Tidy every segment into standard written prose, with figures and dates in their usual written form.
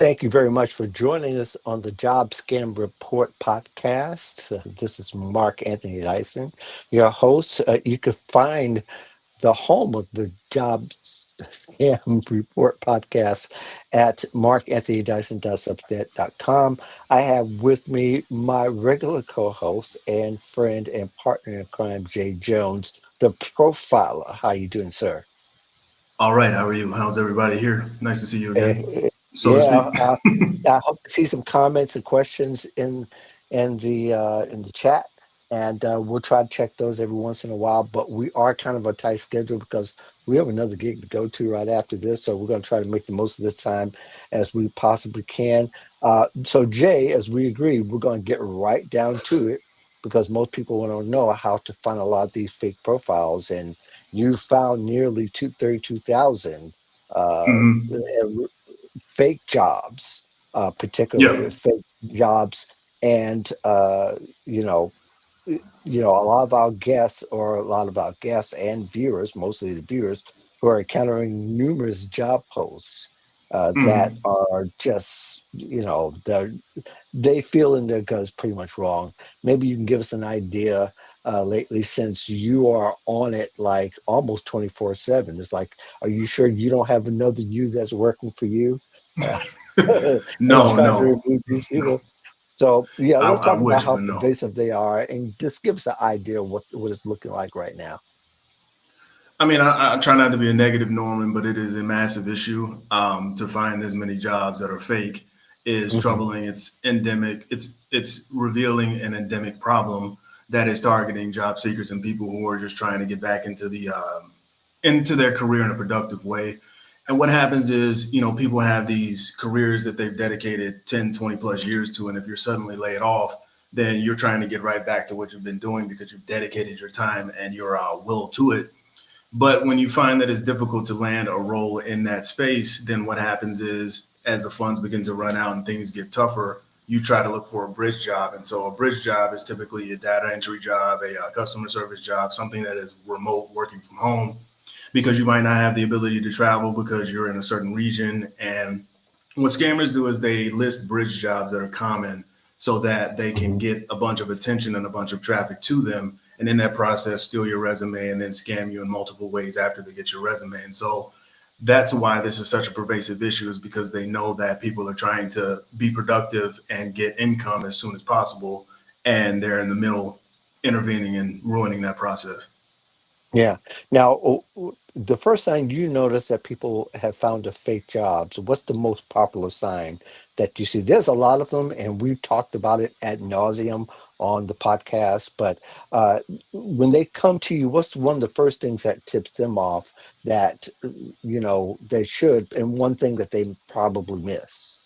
Thank you very much for joining us on the Job Scam Report podcast. This is Mark Anthony Dyson, your host. You can find the home of the Job Scam Report podcast at markanthonydyson.substack.com. I have with me my regular co-host and friend and partner in crime, Jay Jones, the profiler. How you doing, sir? All right, how are you? How's everybody here? Nice to see you again, Eh, so to speak. Yeah, I hope to see some comments and questions in the chat, and we'll try to check those every once in a while. But we are kind of a tight schedule because we have another gig to go to right after this, so we're going to try to make the most of this time as we possibly can. So, Jay, as we agreed, we're going to get right down to it because most people want to know how to find a lot of these fake profiles, and you found nearly 32,000 uh, Hmm. fake jobs, Yeah. particularly fake jobs, and you know, a lot of our guests, or a lot of our guests and viewers, mostly the viewers, who are encountering numerous job posts that Hmm. are just, they feel in their guts pretty much wrong. Maybe you can give us an idea lately, since you are on it like almost 24/7. It's like, are you sure you don't have another you that's working for you uh, and No, trying to no, remove these people? So yeah, let's I talk about wish, how but no. pervasive they are, and just give us an idea of what it's looking like right now. I mean, I try not to be a negative Norman, but it is a massive issue. To find as many jobs that are fake is Hmm. troubling. It's endemic. It's revealing an endemic problem that is targeting job seekers and people who are just trying to get back into their career in a productive way. And what happens is, people have these careers that they've dedicated 10, 20 plus years to. And if you're suddenly laid off, then you're trying to get right back to what you've been doing because you've dedicated your time and your will to it. But when you find that it's difficult to land a role in that space, then what happens is, as the funds begin to run out and things get tougher, you try to look for a bridge job. And so a bridge job is typically a data entry job, a customer service job, something that is remote, working from home, because you might not have the ability to travel because you're in a certain region. And what scammers do is they list bridge jobs that are common so that they can Hmm. get a bunch of attention and a bunch of traffic to them. And in that process, steal your resume and then scam you in multiple ways after they get your resume. And so that's why this is such a pervasive issue, is because they know that people are trying to be productive and get income as soon as possible. And they're in the middle intervening and ruining that process. Yeah. Now, the first sign you notice that people have found a fake jobs, what's the most popular sign that you see? There's a lot of them, and we've talked about it ad nauseum on the podcast. But uh, when they come to you, what's one of the first things that tips them off that they should, and one thing that they probably miss?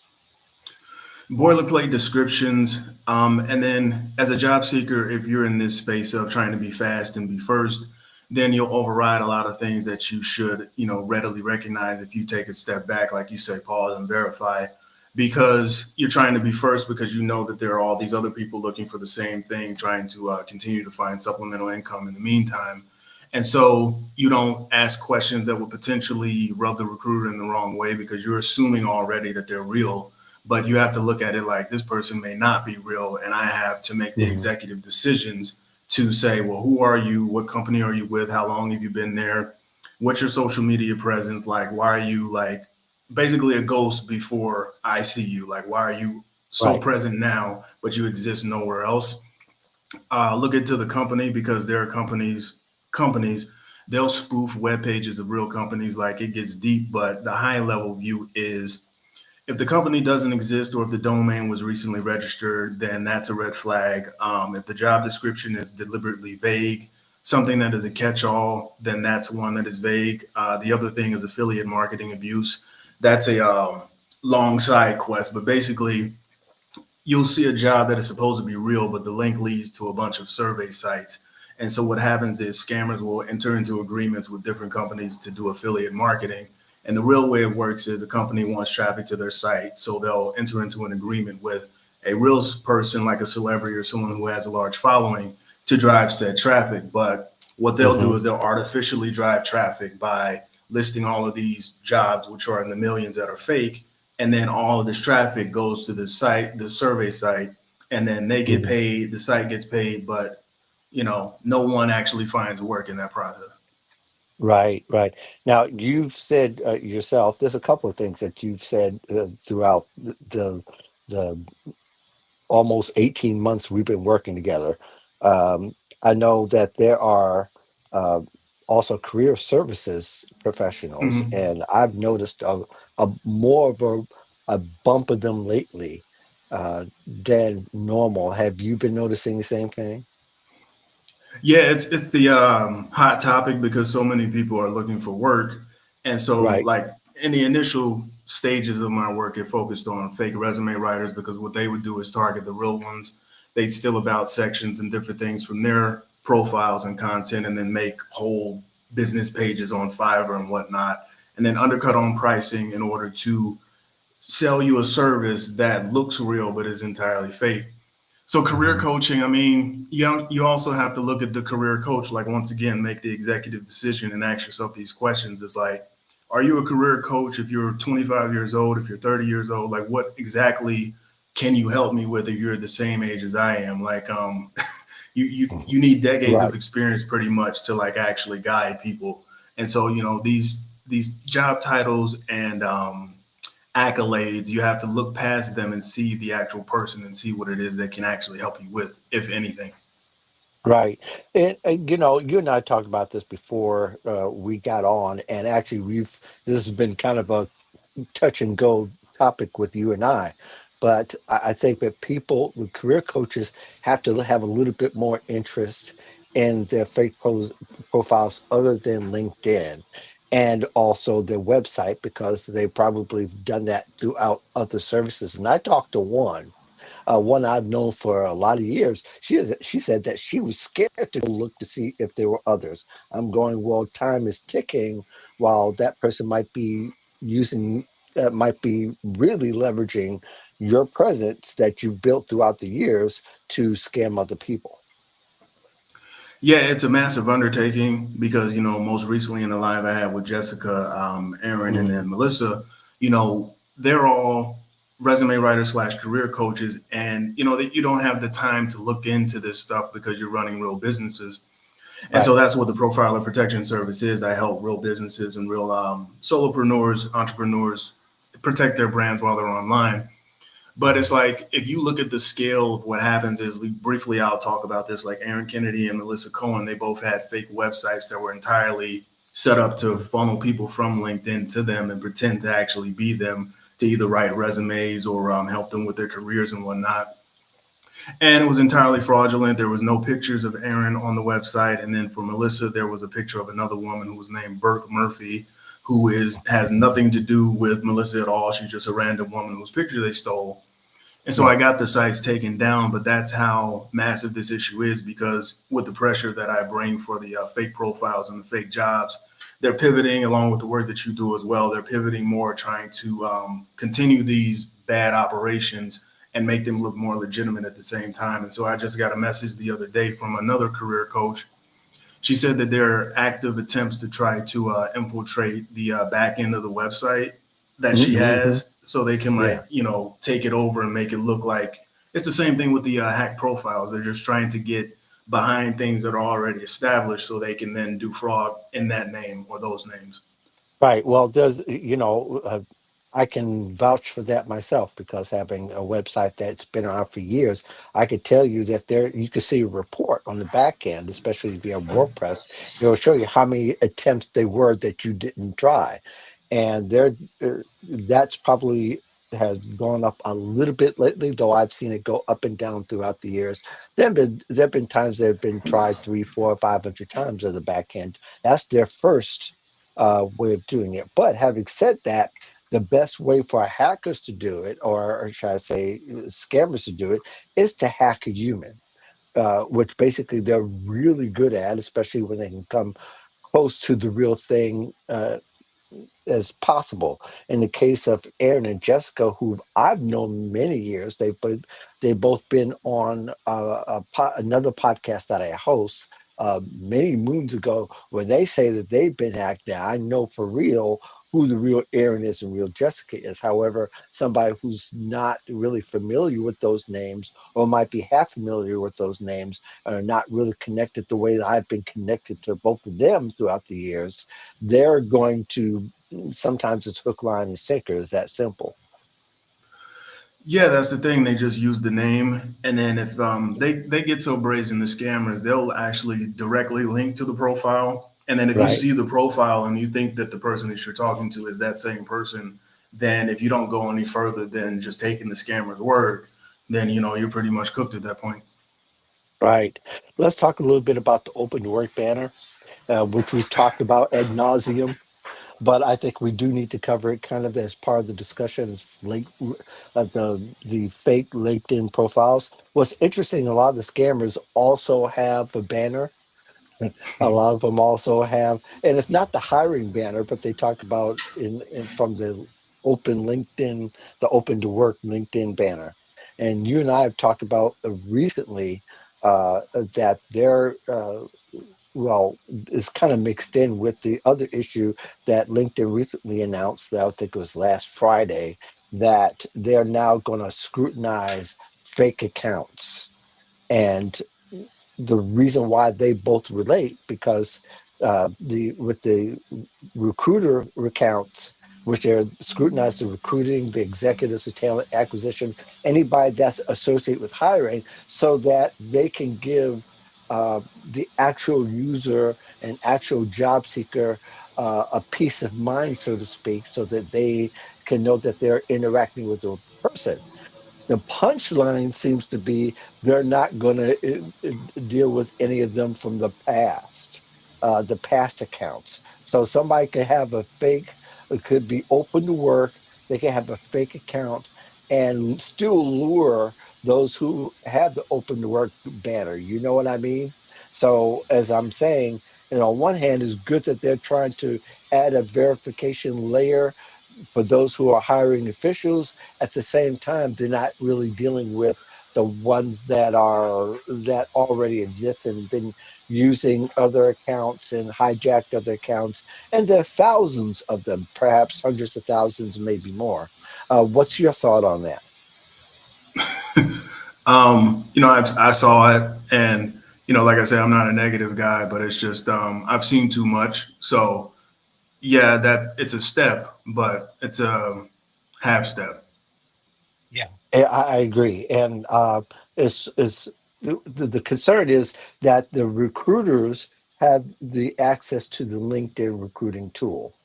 Boilerplate descriptions. And then as a job seeker, if you're in this space of trying to be fast and be first, then you'll override a lot of things that you should, readily recognize if you take a step back, like you say, pause and verify, because you're trying to be first because you know that there are all these other people looking for the same thing, trying to continue to find supplemental income in the meantime. And so you don't ask questions that would potentially rub the recruiter in the wrong way because you're assuming already that they're real. But you have to look at it like, this person may not be real, and I have to make the Mhm. executive decisions to say, well, who are you? What company are you with? How long have you been there? What's your social media presence like? Why are you like basically a ghost before I see you? Like, why are you so Right. present now, but you exist nowhere else? Look into the company, because there are companies they'll spoof web pages of real companies. Like, it gets deep, but the high level view is, if the company doesn't exist or if the domain was recently registered, then that's a red flag. If the job description is deliberately vague, something that is a catch-all, then that's one that is vague. The other thing is affiliate marketing abuse. That's a long side quest, but basically, you'll see a job that is supposed to be real, but the link leads to a bunch of survey sites. And so what happens is, scammers will enter into agreements with different companies to do affiliate marketing. And the real way it works is, a company wants traffic to their site. So they'll enter into an agreement with a real person, like a celebrity or someone who has a large following, to drive said traffic. But what they'll do Hmm. is they'll artificially drive traffic by listing all of these jobs, which are in the millions, that are fake, and then all of this traffic goes to the site, the survey site, and then they get Mhm. paid, the site gets paid, but no one actually finds work in that process. Right, right. Now, you've said yourself, there's a couple of things that you've said throughout the almost 18 months we've been working together. I know that there are uh, also career services professionals, Mhm. and I've noticed a more of a bump of them lately than normal. Have you been noticing the same thing? Yeah, it's the hot topic because so many people are looking for work, and so Right. like in the initial stages of my work, it focused on fake resume writers because what they would do is target the real ones. They'd steal about sections and different things from their profiles and content, and then make whole business pages on Fiverr and whatnot, and then undercut on pricing in order to sell you a service that looks real but is entirely fake. So career Mhm. coaching, I mean, you also have to look at the career coach, like once again, make the executive decision and ask yourself these questions. It's like, are you a career coach if you're 25 years old, if you're 30 years old? Like what exactly can you help me with if you're the same age as I am? Like you need decades of Right. experience pretty much to like actually guide people. And so, these job titles and accolades, you have to look past them and see the actual person and see what it is that can actually help you with, if anything. Right. And you and I talked about this before we got on, and actually, this has been kind of a touch and go topic with you and I. But I think that people, the career coaches, have to have a little bit more interest in their profiles other than LinkedIn and also their website because they probably have done that throughout other services. And I talked to one I've known for a lot of years. She said that she was scared to go look to see if there were others. I'm going, well, time is ticking while that person might be really leveraging your presence that you've built throughout the years to scam other people. Yeah, it's a massive undertaking because, most recently in the live I had with Jessica, Aaron, and Mhm. then Melissa, they're all resume writers slash career coaches. And, that you don't have the time to look into this stuff because you're running real businesses. And so Right. that's what the Profiler Protection Service is. I help real businesses and real solopreneurs, entrepreneurs protect their brands while they're online. But it's Mhm. like if you look at the scale of what happens is briefly I'll talk about this. Like Aaron Kennedy and Melissa Cohen, they both had fake websites that were entirely set up to Mhm. funnel people from LinkedIn to them and pretend to actually be them to either write resumes or help them with their careers and whatnot. And it was entirely fraudulent. There was no pictures of Aaron on the website, and then for Melissa, there was a picture of another woman who was named Burke Murphy, who is has nothing to do with Melissa at all. She's just a random woman whose picture they stole. And so I Right. got the sites taken down, but that's how massive this issue is because with the pressure that I bring for the fake profiles and the fake jobs, they're pivoting along with the work that you do as well. They're pivoting more, trying to continue these bad operations and make them look more legitimate at the same time. And so I just got a message the other day from another career coach. She said that there are active attempts to try to infiltrate the back end of the website that she Mm-hmm. has so they can Yeah. like take it over and make it look like it's the same thing with the hack profiles. They're just trying to get behind things that are already established so they can then do fraud in that name or those names. Right. Well, I can vouch for that myself because having a website that's been around for years, I could tell you that you can see a report on the back end, especially via WordPress. It'll show you how many attempts they were that you didn't try. And that's probably has gone up a little bit lately, though I've seen it go up and down throughout the years. There have been times that have been tried three, four, 500 times on the back end. That's their first way of doing it. But having said that, the best way for hackers to do it, or should I say, scammers to do it, is to hack a human, which basically they're really good at, especially when they can come close to the real thing. As possible. In the case of Aaron and Jessica, who I've known many years, they've both been on another podcast that I host many moons ago, where they say that they've been hacked. Now I know for real who the real Aaron is and real Jessica is. However, somebody who's not really familiar with those names or might be half familiar with those names and are not really connected the way that I've been connected to both of them throughout the years, they're going to sometimes it's hook, line, and sinker. It's that simple. Yeah, that's the thing. They just use the name, and then if they get so brazen, the scammers, they'll actually directly link to the profile. And then if you Right. see the profile and you think that the person that you're talking to is that same person, then if you don't go any further than just taking the scammer's word, then you're pretty much cooked at that point. Right. Let's talk a little bit about the open to work banner, which we've talked about ad nauseum. But I think we do need to cover it kind of as part of the discussion. Is the fake LinkedIn profiles. What's interesting, a lot of the scammers also have a banner. A lot of them also have, and it's not the hiring banner, but they talk about in from the open LinkedIn, the open to work LinkedIn banner. And you and I have talked about recently that they're well, it's kind of mixed in with the other issue that LinkedIn recently announced, that I think it was last Friday, that they're now going to scrutinize fake accounts. And the reason why they both relate, because the with the recruiter accounts, which are scrutinized the recruiting, the executives, the talent acquisition, anybody that's associated with hiring, so that they can give the actual user and actual job seeker a peace of mind, so to speak, so that they can know that they're interacting with a person. The punchline seems to be they're not going to deal with any of them from the past accounts. So somebody could have a fake, it could be open to work, they can have a fake account and still lure those who have the open to work banner. You know what I mean? So, as I'm saying, on one hand, it's good that they're trying to add a verification layer for those who are hiring officials. At the same time, they're not really dealing with the ones that already exist and been using other accounts and hijacked other accounts, and there are thousands of them, perhaps hundreds of thousands, maybe more. What's your thought on that? I saw it, and like I said, I'm not a negative guy, but it's just I've seen too much. So yeah, that it's a step, but it's a half step. Yeah, I agree, and it's the concern is that the recruiters have the access to the LinkedIn recruiting tool,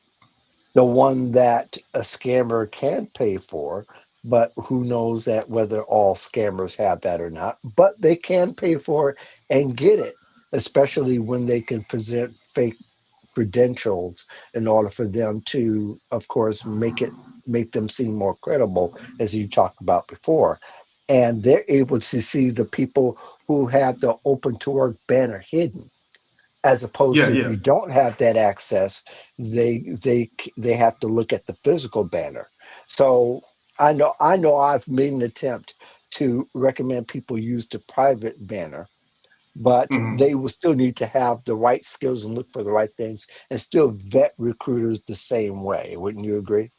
the one that a scammer can pay for, but who knows that whether all scammers have that or not. But they can pay for it and get it, especially when they can present fake credentials in order for them to, of course, make them seem more credible, as you talked about before. And they're able to see the people who have the open to work banner hidden, as opposed Yeah, to if yeah. you don't have that access, they have to look at the physical banner. So I know I've made an attempt to recommend people use the private banner, but Mhm. they will still need to have the right skills and look for the right things and still vet recruiters the same way. Wouldn't you agree?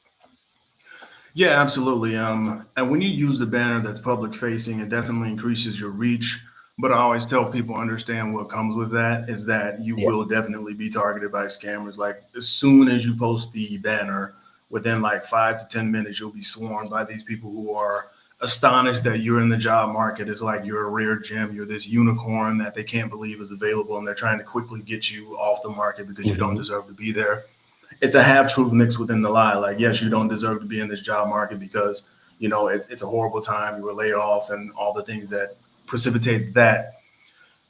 Yeah, absolutely. And when you use the banner that's public facing, it definitely increases your reach. But I always tell people understand what comes with that is that you Yeah. will definitely be targeted by scammers. Like as soon as you post the banner, within like 5 to 10 minutes, you'll be swarmed by these people who are astonished that you're in the job market. It's like you're a rare gem. You're this unicorn that they can't believe is available, and they're trying to quickly get you off the market because you don't Hmm. deserve to be there. It's a half truth mixed within the lie. Like, yes, you don't deserve to be in this job market because it's a horrible time. You were laid off, and all the things that precipitate that.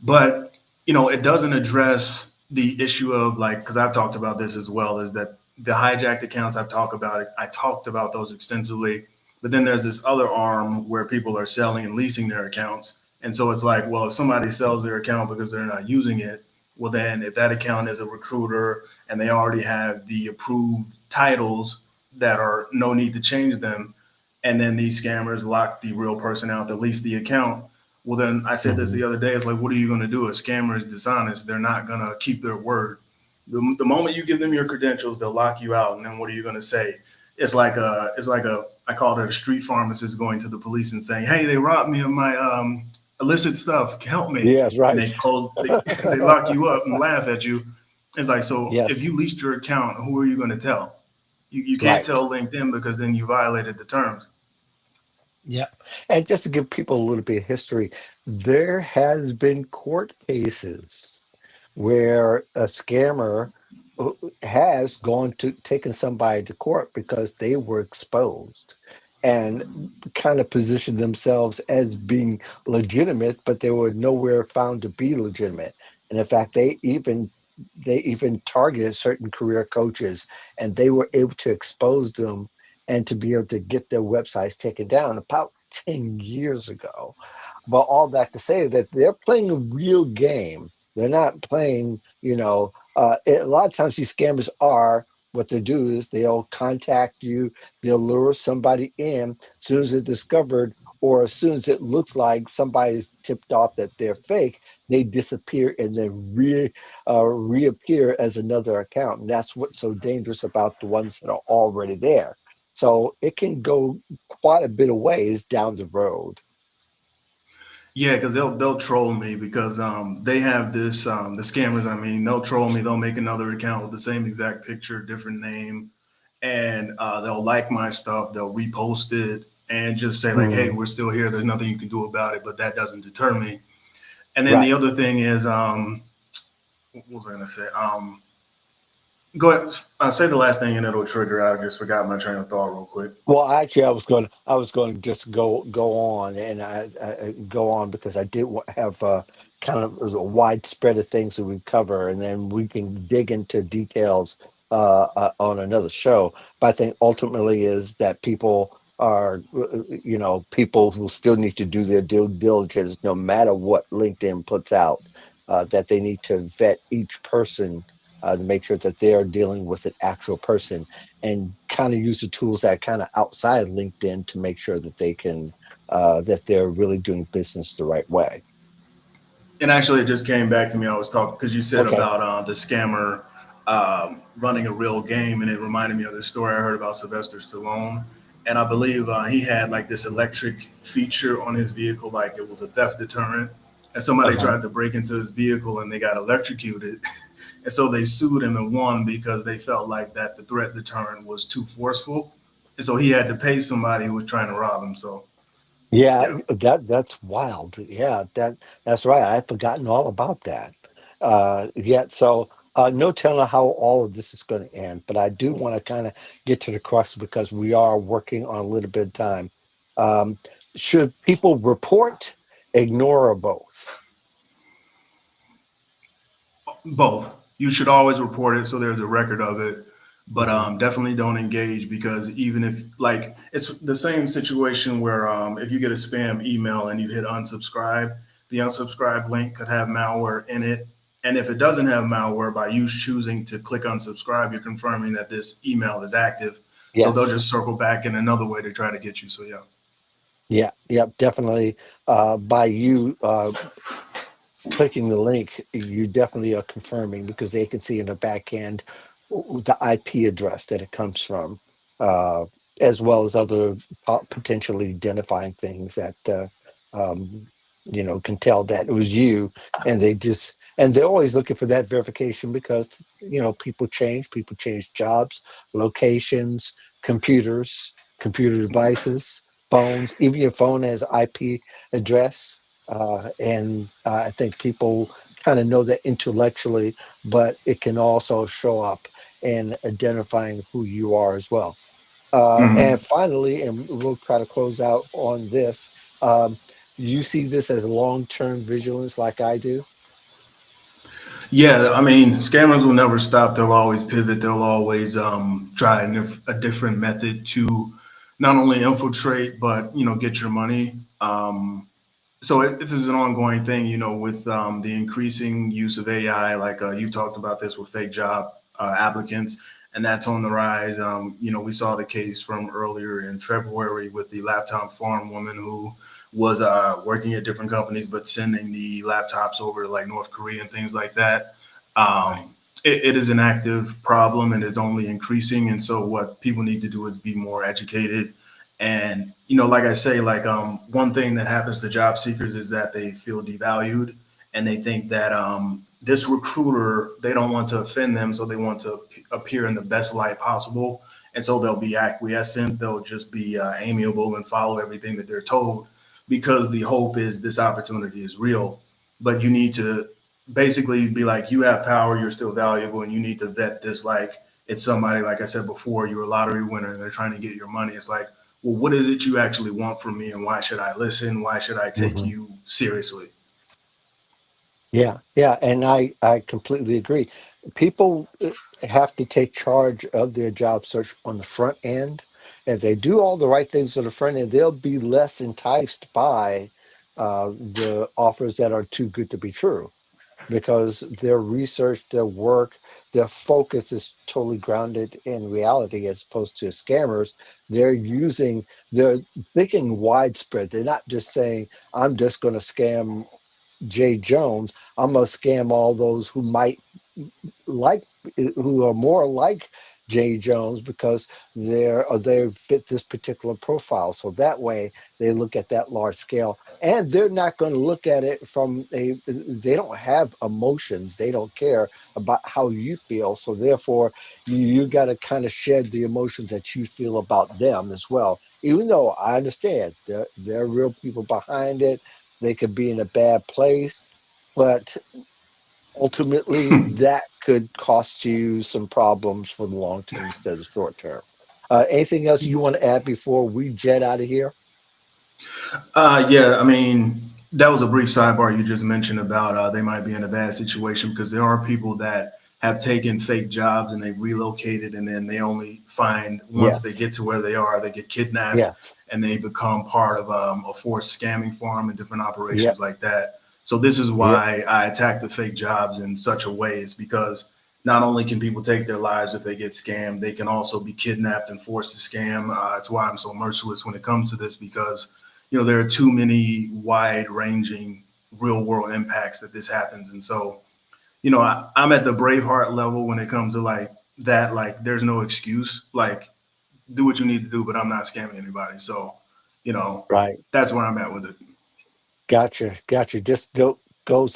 But it doesn't address the issue of like because I've talked about this as well. Is that the hijacked accounts I've talked about? I talked about those extensively. But then there's this other arm where people are selling and leasing their accounts. And so it's like, well, if somebody sells their account because they're not using it, well, then if that account is a recruiter and they already have the approved titles that are no need to change them, and then these scammers lock the real person out that leased the account, well, then I said this Hmm. the other day. It's like, what are you going to do? A scammer is dishonest. They're not going to keep their word. The moment you give them your credentials, they'll lock you out. And then what are you going to say? It's like a I call it a street pharmacist going to the police and saying, "Hey, they robbed me of my illicit stuff. Help me." Yes, And right. they close, they lock you up and laugh at you. It's like, so if Yes, you leased your account, who are you going to tell? You can't right. tell LinkedIn because then you violated the terms. Yeah. And just to give people a little bit of history, there has been court cases where a scammer has gone to taken somebody to court because they were exposed and kind of positioned themselves as being legitimate, but they were nowhere found to be legitimate. And in fact, they even targeted certain career coaches, and they were able to expose them and to be able to get their websites taken down about 10 years ago. But all that to say that they're playing a real game. They're not playing, a lot of times these scammers are what they do is they'll contact you, they'll lure somebody in as soon as they're discovered, or as soon as it looks like somebody's tipped off that they're fake, they disappear and then reappear as another account. And that's what's so dangerous about the ones that are already there. So it can go quite a bit of ways down the road. Yeah, because they'll troll me because they have this the scammers. I mean, they'll troll me. They'll make another account with the same exact picture, different name, and they'll like my stuff. They'll repost it and just say like, "Hey, Hmm. we're still here. There's nothing you can do about it." But that doesn't deter me. And then the Right. other thing is, what was I gonna say? Go ahead. Say the last thing and it'll trigger. I just forgot my train of thought real quick. Well, actually, I was going to just go on, and I go on because I did have kind of a wide spread of things that we cover, and then we can dig into details on another show. But I think ultimately is that people are, people who still need to do their due diligence, no matter what LinkedIn puts out, that they need to vet each person to make sure that they are dealing with an actual person and kind of use the tools that are kind of outside LinkedIn to make sure that they can that they're really doing business the right way. And actually, it just came back to me. I was talking because you said Okay. about the scammer running a real game, and it reminded me of the story I heard about Sylvester Stallone. And I believe he had like this electric feature on his vehicle, like it was a theft deterrent. And somebody Uh-huh. tried to break into his vehicle, and they got electrocuted. And so they sued him and won because they felt like that the threat deterrent was too forceful. And so he had to pay somebody who was trying to rob him. So Yeah, yeah. that's wild. Yeah, that's right. I've forgotten all about that. Yet, so no telling how all of this is going to end, but I do want to kind of get to the crux because we are working on a little bit of time. Um, should people report, ignore, or both? Both. You should always report it so there's a record of it. But Hmm. definitely don't engage because even if like it's the same situation where if you get a spam email and you hit unsubscribe, the unsubscribe link could have malware in it. And if it doesn't have malware, by you choosing to click unsubscribe, you're confirming that this email is active. So they'll Yes. just circle back in another way to try to get you. So yeah. Yeah, yeah, definitely. By you clicking the link, you definitely are confirming because they can see in the back end the IP address that it comes from, uh, as well as other potentially identifying things that um, can tell that it was you, and they're always looking for that verification because people change jobs, locations, computers, computer devices, phones, even your phone has IP address, and I think people kind of know that intellectually, but it can also show up in identifying who you are as well. And Mhm. finally, and we'll try to close out on this. Um, you see this as long-term vigilance, like I do. Yeah, I mean, scammers will never stop. They'll always pivot. They'll always try a different method to not only infiltrate but get your money. So this is an ongoing thing, with the increasing use of AI. Like you've talked about this with fake job applicants, and that's on the rise. We saw the case from earlier in February with the laptop farm woman who was working at different companies, but sending the laptops over to like North Korea and things like that. Right. it is an active problem and it's only increasing. And so what people need to do is be more educated. And like I say, like one thing that happens to job seekers is that they feel devalued, and they think that this recruiter, they don't want to offend them, so they want to appear in the best light possible. And so they'll be acquiescent, they'll just be amiable and follow everything that they're told, because the hope is this opportunity is real. But you need to basically be like, you have power, you're still valuable, and you need to vet this like it's somebody, like I said before, you're a lottery winner and they're trying to get your money. It's like, well, what is it you actually want from me, and why should I listen? Why should I take Hmm. you seriously? Yeah, yeah, and I completely agree. People have to take charge of their job search on the front end. If they do all the right things on the front end, they'll be less enticed by the offers that are too good to be true, because their research, their work, their focus is totally grounded in reality as opposed to scammers. They're using, they're thinking widespread. They're not just saying, I'm just going to scam Jay Jones. I'm going to scam all those who might like, who are more like Jay Jones, because they fit this particular profile. So that way they look at that large scale, and they're not going to look at it from a. They don't have emotions. They don't care about how you feel. So therefore, you got to kind of shed the emotions that you feel about them as well. Even though I understand there are real people behind it, they could be in a bad place, but ultimately that could cost you some problems for the long term instead of the short term. Anything else you want to add before we jet out of here? Yeah, I mean, that was a brief sidebar you just mentioned about they might be in a bad situation, because there are people that have taken fake jobs and they've relocated, and then they only find once they Yes, get to where they are, they get kidnapped yes, and they become part of a forced scamming farm and different yep, operations like that. So this is yep, why I attack the fake jobs in such a way, is because not only can people take their lives if they get scammed, they can also be kidnapped and forced to scam. That's why I'm so merciless when it comes to this, because there are too many wide ranging real world impacts that this happens. And so, I'm at the Braveheart level when it comes to like that. Like, there's no excuse. Like, do what you need to do, but I'm not scamming anybody. So, you know, right. that's where I'm at with it. Gotcha, gotcha. Just go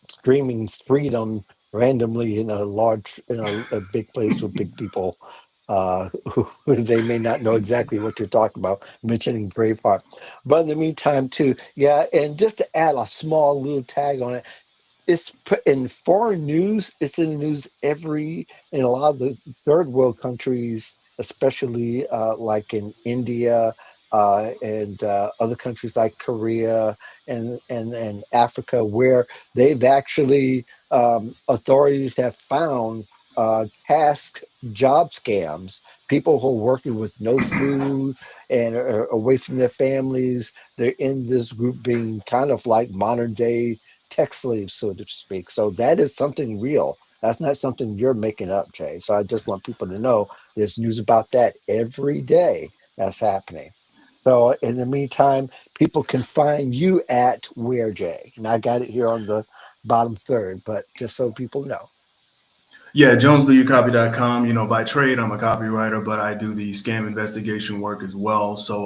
screaming freedom randomly in a large, in a big place with big people. Who they may not know exactly what you're talking about, mentioning Braveheart. But in the meantime, too, yeah, and just to add a small little tag on it, it's put in foreign news. It's in the news in a lot of the third world countries, especially like in India and other countries like Korea and Africa, where they've actually authorities have found task job scams. People who are working with no food and are away from their families. They're in this group being kind of like modern day tech slaves, so to speak. So that is something real. That's not something you're making up, Jay. So I just want people to know there's news about that every day that's happening. So in the meantime, people can find you at where, Jay? And I got it here on the bottom third, but just so people know. Yeah, jonesdoyoucopy.com. By trade, I'm a copywriter, but I do the scam investigation work as well. So,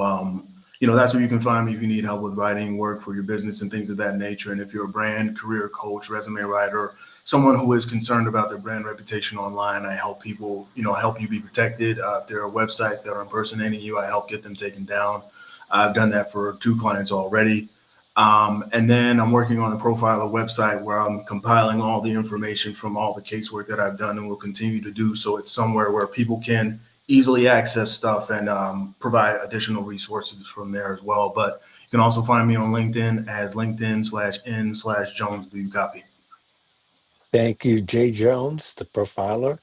that's where you can find me if you need help with writing work for your business and things of that nature. And if you're a brand, career coach, resume writer, someone who is concerned about their brand reputation online, I help people, help you be protected. If there are websites that are impersonating you, I help get them taken down. I've done that for 2 clients already. And then I'm working on a profiler website where I'm compiling all the information from all the casework that I've done and will continue to do. So it's somewhere where people can easily access stuff and provide additional resources from there as well. But you can also find me on LinkedIn as LinkedIn/n/Jones. Do you copy? Thank you, Jay Jones, the profiler.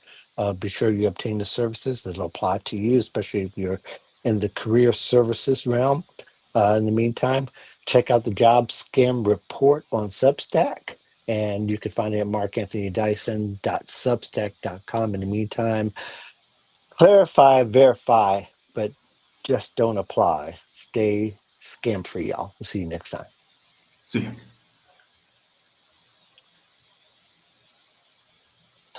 Be sure you obtain the services that'll apply to you, especially if you're in the career services realm. In the meantime, check out the job scam report on Substack, and you can find it at markanthonydyson.substack.com. In the meantime, clarify, verify, but just don't apply. Stay scam free, y'all. We'll see you next time. See you.